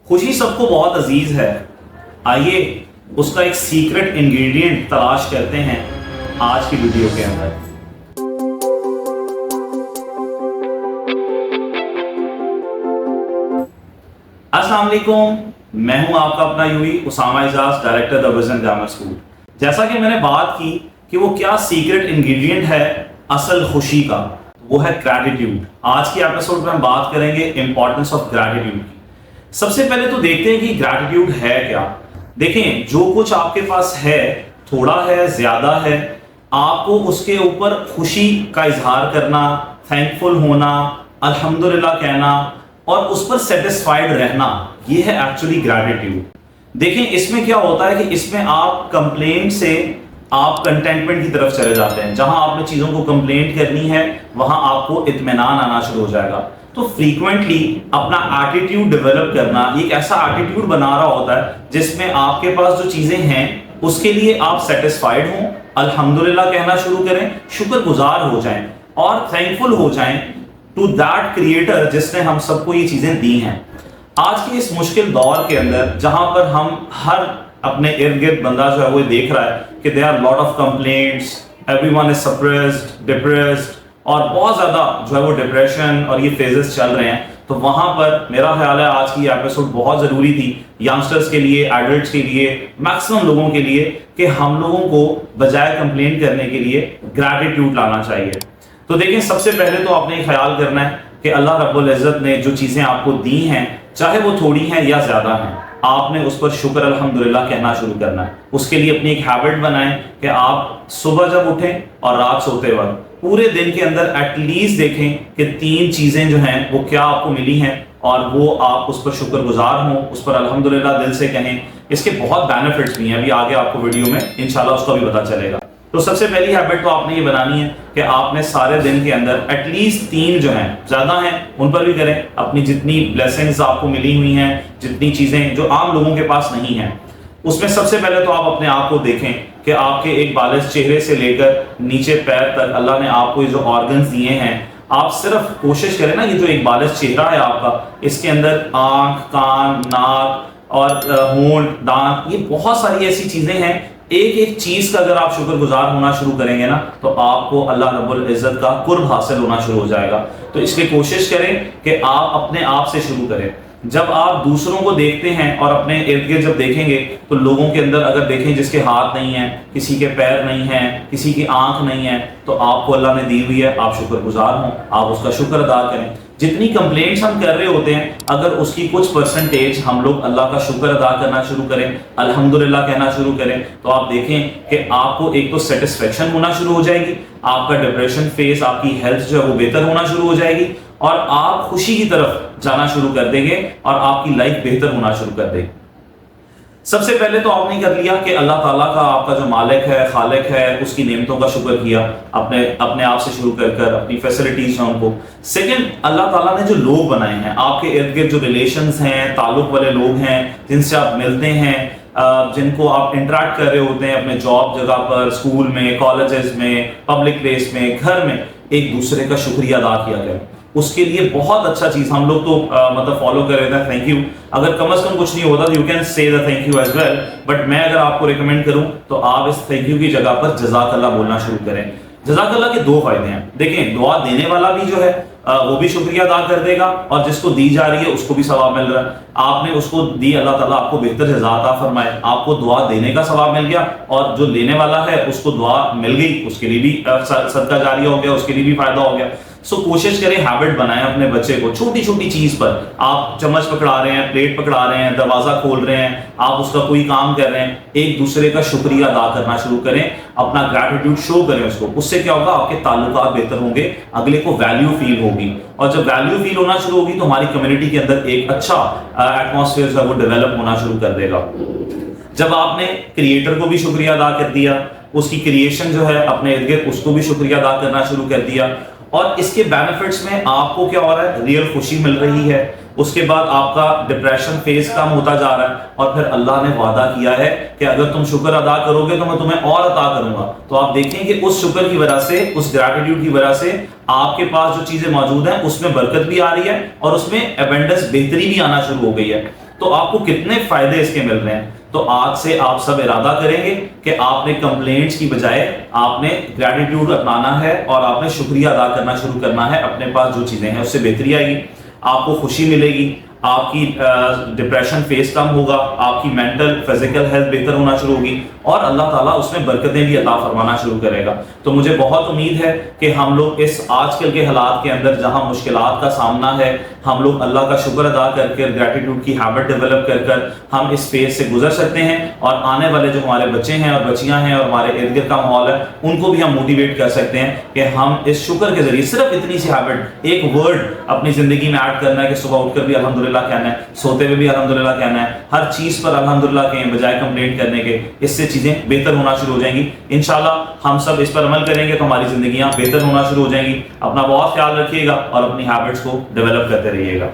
خوشی سب کو بہت عزیز ہے. آئیے اس کا ایک سیکرٹ انگریڈینٹ تلاش کرتے ہیں آج کی ویڈیو کے اندر. السلام علیکم، میں ہوں آپ کا اپنا یوئی اسامہ اعجاز، ڈائریکٹر دا وژن گرامر اسکول. جیسا کہ میں نے بات کی کہ وہ کیا سیکرٹ انگریڈینٹ ہے اصل خوشی کا، وہ ہے گریٹیٹیوڈ. آج کی ایپیسوڈ میں ہم بات کریں گے امپورٹنس آف گریٹیٹیوڈ کی. سب سے پہلے تو دیکھتے ہیں کہ گریٹیٹیوڈ ہے کیا. دیکھیں، جو کچھ آپ کے پاس ہے، تھوڑا ہے زیادہ ہے، آپ کو اس کے اوپر خوشی کا اظہار کرنا، تھینک فل ہونا، الحمدللہ کہنا اور اس پر سیٹسفائیڈ رہنا، یہ ہے ایکچولی گریٹیٹیوڈ. دیکھیں اس میں کیا ہوتا ہے کہ اس میں آپ کمپلینٹ سے آپ کنٹینٹمنٹ کی طرف چلے جاتے ہیں. جہاں آپ نے چیزوں کو کمپلینٹ کرنی ہے وہاں آپ کو اطمینان آنا شروع ہو جائے گا. تو فریکوینٹلی اپنا ایٹیٹیوڈ ڈیولپ کرنا، ایک ایسا ایٹیٹیوڈ بنا رہا ہوتا ہے جس میں آپ کے پاس جو چیزیں ہیں اس کے لیے آپ سیٹسفائیڈ ہوں، الحمدللہ کہنا شروع کریں، شکر گزار ہو جائیں اور تھینکفل ہو جائیں ٹو دیٹ کریٹر جس نے ہم سب کو یہ چیزیں دی ہیں. آج کے اس مشکل دور کے اندر جہاں پر ہم ہر اپنے ارد گرد بندہ جو ہے وہ دیکھ رہا ہے کہ they are lot of complaints, everyone is suppressed, depressed, اور بہت زیادہ جو ہے وہ ڈپریشن اور یہ فیزز چل رہے ہیں. تو وہاں پر میرا خیال ہے آج کی ایپیسوڈ بہت ضروری تھی ینگسٹرز کے لیے، ایڈلٹس کے لیے، میکسیمم لوگوں کے لیے، کہ ہم لوگوں کو بجائے کمپلین کرنے کے لیے گریٹیٹیوڈ لانا چاہیے. تو دیکھیں، سب سے پہلے تو آپ نے خیال کرنا ہے کہ اللہ رب العزت نے جو چیزیں آپ کو دی ہیں، چاہے وہ تھوڑی ہیں یا زیادہ ہیں، آپ نے اس پر شکر الحمدللہ کہنا شروع کرنا ہے. اس کے لیے اپنی ایک ہیبٹ بنائیں کہ آپ صبح جب اٹھیں اور رات سوتے وقت پورے دن کے اندر ایٹ لیسٹ دیکھیں کہ 3 چیزیں جو ہیں وہ کیا آپ کو ملی ہیں اور وہ آپ اس پر شکر گزار ہوں، اس پر الحمدللہ دل سے کہیں. اس کے بہت بینیفٹس بھی ہیں، ابھی آگے آپ کو ویڈیو میں انشاءاللہ اس کا بھی پتہ چلے گا. تو سب سے پہلی ہیبٹ تو آپ نے یہ بنانی ہے کہ آپ نے سارے دن کے اندر ایٹ لیسٹ 3 جو ہیں، زیادہ ہیں ان پر بھی کریں، اپنی جتنی بلیسنگز آپ کو ملی ہوئی ہیں، جتنی چیزیں جو عام لوگوں کے پاس نہیں ہیں، اس میں سب سے پہلے تو آپ اپنے آپ کو دیکھیں کہ آپ کے ایک بالغ چہرے سے لے کر نیچے پیر تک اللہ نے آپ کو یہ جو آرگنز دیے ہیں، آپ صرف کوشش کریں نا، یہ جو ایک بالغ چہرہ ہے آپ کا، اس کے اندر آنکھ، کان، ناک اور ہونٹ، دانت، یہ بہت ساری ایسی چیزیں ہیں. ایک ایک چیز کا اگر آپ شکر گزار ہونا شروع کریں گے نا تو آپ کو اللہ رب العزت کا قرب حاصل ہونا شروع ہو جائے گا. تو اس لیے کوشش کریں کہ آپ اپنے آپ سے شروع کریں. جب آپ دوسروں کو دیکھتے ہیں اور اپنے ارد گرد جب دیکھیں گے تو لوگوں کے اندر اگر دیکھیں جس کے ہاتھ نہیں ہیں، کسی کے پیر نہیں ہیں، کسی کی آنکھ نہیں ہے، تو آپ کو اللہ نے دی ہوئی ہے، آپ شکر گزار ہوں، آپ اس کا شکر ادا کریں. جتنی کمپلینٹس ہم کر رہے ہوتے ہیں، اگر اس کی کچھ پرسنٹیج ہم لوگ اللہ کا شکر ادا کرنا شروع کریں، الحمدللہ کہنا شروع کریں، تو آپ دیکھیں کہ آپ کو ایک تو سیٹسفیکشن ہونا شروع ہو جائے گی، آپ کا ڈپریشن فیس، آپ کی ہیلتھ جو ہے وہ بہتر ہونا شروع ہو جائے گی اور آپ خوشی کی طرف جانا شروع کر دیں گے اور آپ کی لائف بہتر ہونا شروع کر دے گی. سب سے پہلے تو آپ نے کر لیا کہ اللہ تعالیٰ کا، آپ کا جو مالک ہے، خالق ہے، اس کی نعمتوں کا شکر کیا، اپنے آپ سے شروع کر اپنی فیسلٹیز ہیں ان کو. سیکنڈ، اللہ تعالیٰ نے جو لوگ بنائے ہیں آپ کے ارد گرد، جو ریلیشنز ہیں، تعلق والے لوگ ہیں جن سے آپ ملتے ہیں، جن کو آپ انٹریکٹ کر رہے ہوتے ہیں اپنے جاب جگہ پر، اسکول میں، کالجز میں، پبلک پلیس میں، گھر میں، ایک دوسرے کا شکریہ ادا کیا جائے. اس کے لیے بہت اچھا چیز ہم لوگ تو مطلب فالو کر رہے تھے، تھینک یو. اگر کم از کم کچھ نہیں ہوتا تو you can say the thank you as well, but میں اگر آپ کو ریکمینڈ کروں تو آپ اس تھینک یو کی جگہ پر جزاک اللہ بولنا شروع کریں. جزاک اللہ کے 2 فائدے ہیں. دیکھیں، دعا دینے والا بھی جو ہے وہ بھی شکریہ ادا کر دے گا اور جس کو دی جا رہی ہے اس کو بھی ثواب مل رہا ہے. آپ نے اس کو دی، اللہ تعالیٰ آپ کو بہتر جزا عطا فرمائے، آپ کو دعا دینے کا ثواب مل گیا اور جو لینے والا ہے اس کو دعا مل گئی، اس کے لیے بھی صدقہ جاریہ ہو گیا، اس کے لیے بھی فائدہ ہو گیا. سو کوشش کریں، ہیبٹ بنائیں اپنے بچے کو، چھوٹی چھوٹی چیز پر. آپ چمچ پکڑا رہے ہیں، پلیٹ پکڑا رہے ہیں، دروازہ کھول رہے ہیں، آپ اس کا کوئی کام کر رہے ہیں، ایک دوسرے کا شکریہ ادا کرنا شروع کریں، اپنا گریٹیٹیوڈ شو کریں اس کو. اس سے کیا ہوگا، آپ کے تعلقات بہتر ہوں گے، اگلے کو ویلیو فیل ہوگی اور جب ویلیو فیل ہونا شروع ہوگی تو ہماری کمیونٹی کے اندر ایک اچھا ایٹماسفیئر جو ہے وہ ڈیولپ ہونا شروع کر دے گا. جب آپ نے کریٹر کو بھی شکریہ ادا کر دیا، اس کی کریشن جو ہے اپنے ارد گرد اس کو بھی شکریہ ادا کرنا شروع کر دیا، اور اس کے بینیفٹس میں آپ کو کیا ہو رہا ہے، ریئل خوشی مل رہی ہے. اس کے بعد آپ کا ڈپریشن فیس کم ہوتا جا رہا ہے اور پھر اللہ نے وعدہ کیا ہے کہ اگر تم شکر ادا کرو گے تو میں تمہیں اور عطا کروں گا. تو آپ دیکھیں کہ اس شکر کی وجہ سے، اس گریٹیٹیوڈ کی وجہ سے آپ کے پاس جو چیزیں موجود ہیں اس میں برکت بھی آ رہی ہے اور اس میں ایبنڈنس، بہتری بھی آنا شروع ہو گئی ہے. تو آپ کو کتنے فائدے اس کے مل رہے ہیں. تو آج سے آپ سب ارادہ کریں گے کہ آپ نے کمپلینٹس کی بجائے آپ نے گریٹیٹیوڈ اپنانا ہے اور آپ نے شکریہ ادا کرنا شروع کرنا ہے. اپنے پاس جو چیزیں ہیں اس سے بہتری آئے گی, آپ کو خوشی ملے گی, آپ کی ڈپریشن فیس کم ہوگا, آپ کی مینٹل فزیکل ہیلتھ بہتر ہونا شروع ہوگی, اور اللہ تعالیٰ اس میں برکتیں بھی عطا فرمانا شروع کرے گا. تو مجھے بہت امید ہے کہ ہم لوگ اس آج کل کے حالات کے اندر جہاں مشکلات کا سامنا ہے, ہم لوگ اللہ کا شکر ادا کر کے گریٹیٹیوڈ کی ہیبٹ ڈیولپ کر کر ہم اس فیز سے گزر سکتے ہیں, اور آنے والے جو ہمارے بچے ہیں اور بچیاں ہیں اور ہمارے ارد گرد کا ماحول ہے ان کو بھی ہم موٹیویٹ کر سکتے ہیں کہ ہم اس شکر کے ذریعے صرف اتنی سی ہیبٹ, ایک ورڈ اپنی زندگی میں ایڈ کرنا ہے کہ صبح اٹھ کر بھی الحمدللہ کہنا ہے, سوتے ہوئے بھی الحمدللہ کہنا ہے, ہر چیز پر الحمدللہ کہیں بجائے کمپلینٹ کرنے کے. اس سے چیزیں بہتر ہونا شروع ہو جائیں گی. انشاءاللہ ہم سب اس پر عمل کریں گے تو ہماری زندگیاں بہتر ہونا شروع ہو جائیں گی. اپنا بہت خیال رکھیے گا اور اپنی ہیبٹس کو ڈیولپ کرتے رہیے گا.